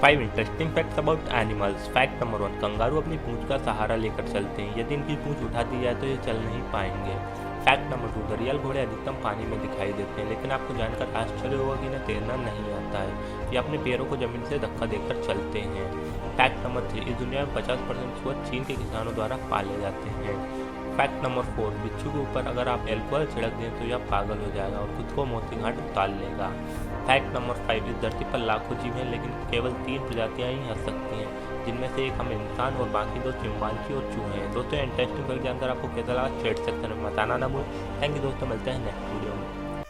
5 interesting facts about animals. Fact number 1, kangaroo अपनी पूंछ का सहारा लेकर चलते हैं। यदि इनकी पूंछ उठा दी जाए तो ये चल नहीं पाएंगे। फैक्ट नंबर 2, दरियाल घोड़े अधिकतम पानी में दिखाई देते हैं, लेकिन आपको जानकर आश्चर्य होगा कि इन्हें तैरना नहीं आता है। ये अपने पैरों को जमीन से धक्का देकर चलते हैं। फैक्ट नंबर 3, इस दुनिया में 50% सुअर चीन के किसानों द्वारा पाले जाते हैं। फैक्ट नंबर 4, बिच्छू के ऊपर अगर आप एल्कोहल छिड़क दें तो यह पागल हो जाएगा और खुद को मोती घाट उतार लेगा। फैक्ट नंबर 5, इस धरती पर लाखों जीव हैं, लेकिन केवल 3 प्रजातियां ही हंस सकती हैं, जिनमें से एक हम इंसान और बाकी 2 चिंपांजी और चूहे हैं। दोस्तों इंटरेस्टिंग फैक्ट जानकर आपको कैसा लगा शेयर सेक्शन में बताना ना भूलें। थैंक यू दोस्तों, मिलते हैं नेक्स्ट वीडियो में।